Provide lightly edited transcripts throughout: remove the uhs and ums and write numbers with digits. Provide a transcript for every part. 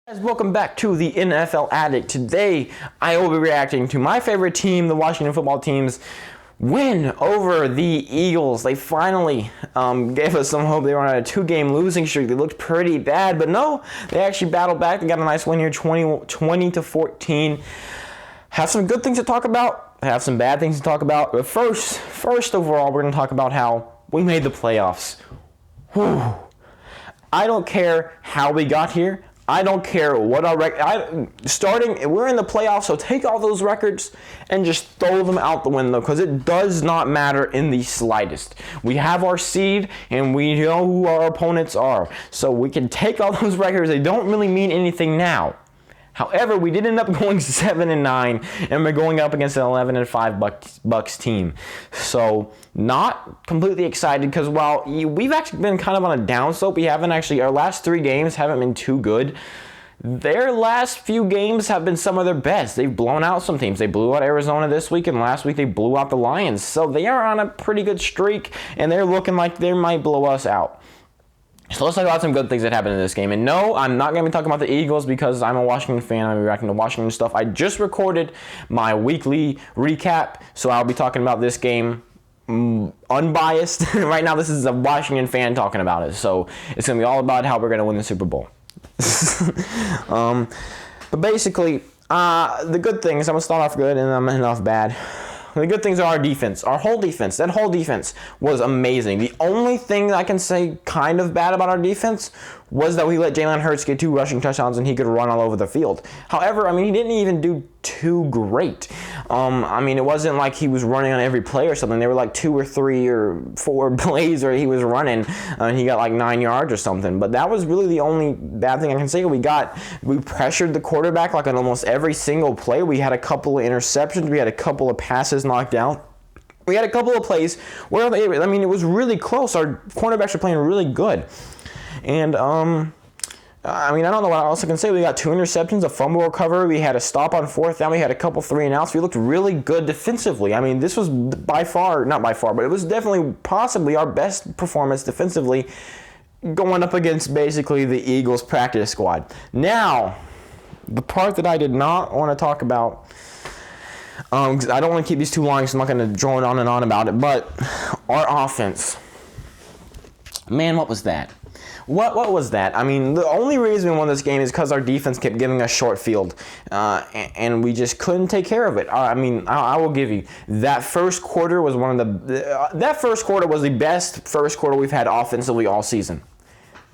Guys, welcome back to the NFL Addict. Today, I will be reacting to my favorite team, the Washington Football Team's win over the Eagles. They finally gave us some hope. They were on a 2-game losing streak. They looked pretty bad, but no, they actually battled back. They got a nice win here, 20-14. Have some good things to talk about. Have some bad things to talk about. But first overall, we're going to talk about how we made the playoffs. Whew. I don't care how we got here. I don't care what our record. We're in the playoffs, so take all those records and just throw them out the window because it does not matter in the slightest. We have our seed and we know who our opponents are, so we can take all those records. They don't really mean anything now. However, we did end up going 7-9, and we're going up against an 11-5 Bucks team. So, not completely excited because while we've actually been kind of on a down slope, our last 3 games haven't been too good. Their last few games have been some of their best. They've blown out some teams. They blew out Arizona this week, and last week they blew out the Lions. So they are on a pretty good streak, and they're looking like they might blow us out. So let's talk about some good things that happened in this game. And no, I'm not going to be talking about the Eagles because I'm a Washington fan. I'm reacting to Washington stuff. I just recorded my weekly recap, so I'll be talking about this game unbiased. Right now, this is a Washington fan talking about it. So it's going to be all about how we're going to win the Super Bowl. But basically, the good things, I'm going to start off good and I'm going to end off bad. The good things are our defense, our whole defense. That whole defense was amazing. The only thing I can say kind of bad about our defense was that we let Jalen Hurts get 2 rushing touchdowns and he could run all over the field. However, he didn't even do too great. It wasn't like he was running on every play or something. There were like 2 or 3 or 4 plays where he was running and he got like 9 yards or something. But that was really the only bad thing I can say. We pressured the quarterback like on almost every single play. We had a couple of interceptions. We had a couple of passes knocked out. We had a couple of plays where, it was really close. Our cornerbacks were playing really good. And, I don't know what else I can say. We got 2 interceptions, a fumble recovery. We had a stop on 4th down. We had a couple 3-and-outs. We looked really good defensively. This was not by far, but it was definitely possibly our best performance defensively going up against basically the Eagles practice squad. Now, the part that I did not want to talk about, because I don't want to keep these too long, so I'm not going to drone on and on about it, but our offense. Man, what was that? What was that? The only reason we won this game is because our defense kept giving us short field, and we just couldn't take care of it. I will give you that first quarter was the best first quarter we've had offensively all season.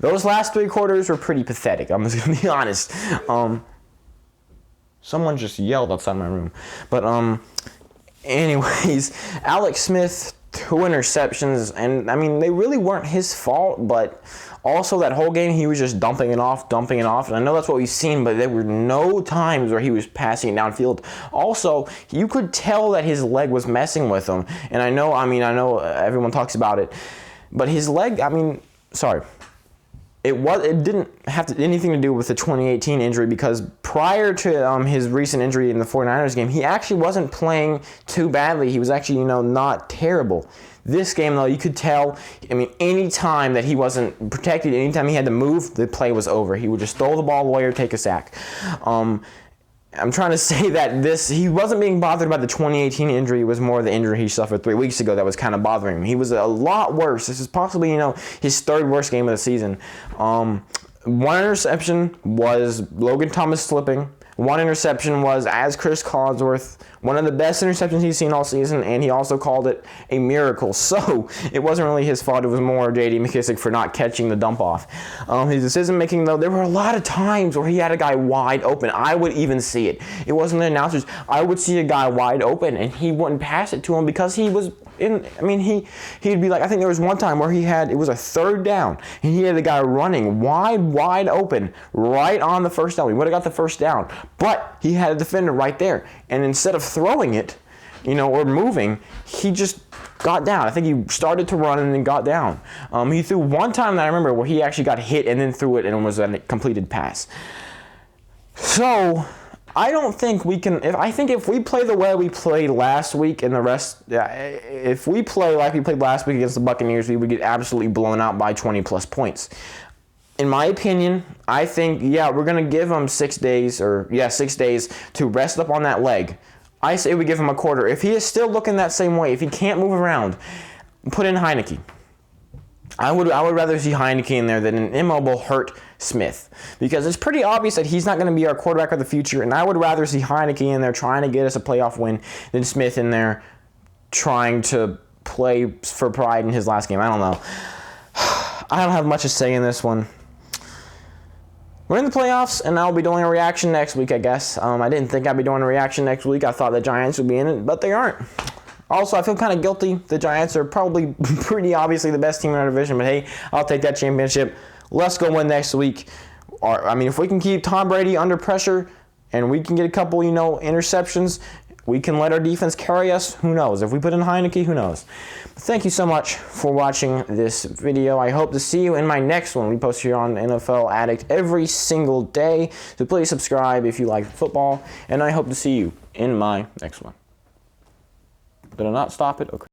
Those last 3 quarters were pretty pathetic. I'm just gonna be honest. Someone just yelled outside my room, but anyways, Alex Smith 2 interceptions, and they really weren't his fault, but also that whole game he was just dumping it off, and I know that's what we've seen, but there were no times where he was passing downfield. Also, you could tell that his leg was messing with him, and I know everyone talks about it, but his leg, it didn't have anything to do with the 2018 injury because prior to his recent injury in the 49ers game, he actually wasn't playing too badly. He was actually, not terrible. This game, though, you could tell, any time that he wasn't protected, anytime he had to move, the play was over. He would just throw the ball away or take a sack. I'm trying to say that he wasn't being bothered by the 2018 injury. It was more the injury he suffered 3 weeks ago that was kind of bothering him. He was a lot worse. This is possibly, his 3rd worst game of the season. 1 interception was Logan Thomas slipping. 1 interception was as Chris Collinsworth, one of the best interceptions he's seen all season, and he also called it a miracle. So it wasn't really his fault. It was more J.D. McKissic for not catching the dump off. His decision-making, though, there were a lot of times where he had a guy wide open. I would even see it. It wasn't the announcers. I would see a guy wide open, and he wouldn't pass it to him because he was he'd be like, I think there was one time where it was a 3rd down, and he had the guy running wide open right on the first down. We would have got the first down, but he had a defender right there, and instead of throwing it, or moving, he just got down. I think he started to run and then got down. He threw one time that I remember where he actually got hit and then threw it, and it was a completed pass. So I don't think we can. I think if we play the way we played last week and the rest, if we play like we played last week against the Buccaneers, we would get absolutely blown out by 20 plus points. in my opinion, I think, yeah, we're going to give him 6 days, 6 days to rest up on that leg. I say we give him a quarter. If he is still looking that same way, if he can't move around, put in Heineke. I would rather see Heineke in there than an immobile hurt Smith, because it's pretty obvious that he's not going to be our quarterback of the future, and I would rather see Heineke in there trying to get us a playoff win than Smith in there trying to play for pride in his last game. I don't know. I don't have much to say in this one. We're in the playoffs, and I'll be doing a reaction next week, I guess. I didn't think I'd be doing a reaction next week. I thought the Giants would be in it, but they aren't. Also, I feel kind of guilty. The Giants are probably pretty obviously the best team in our division, but hey, I'll take that championship. Let's go win next week. I mean, if we can keep Tom Brady under pressure and we can get a couple, interceptions, we can let our defense carry us. Who knows? If we put in Heineke, who knows? Thank you so much for watching this video. I hope to see you in my next one. We post here on NFL Addict every single day. So please subscribe if you like football. And I hope to see you in my next one. Did I not stop it? Okay.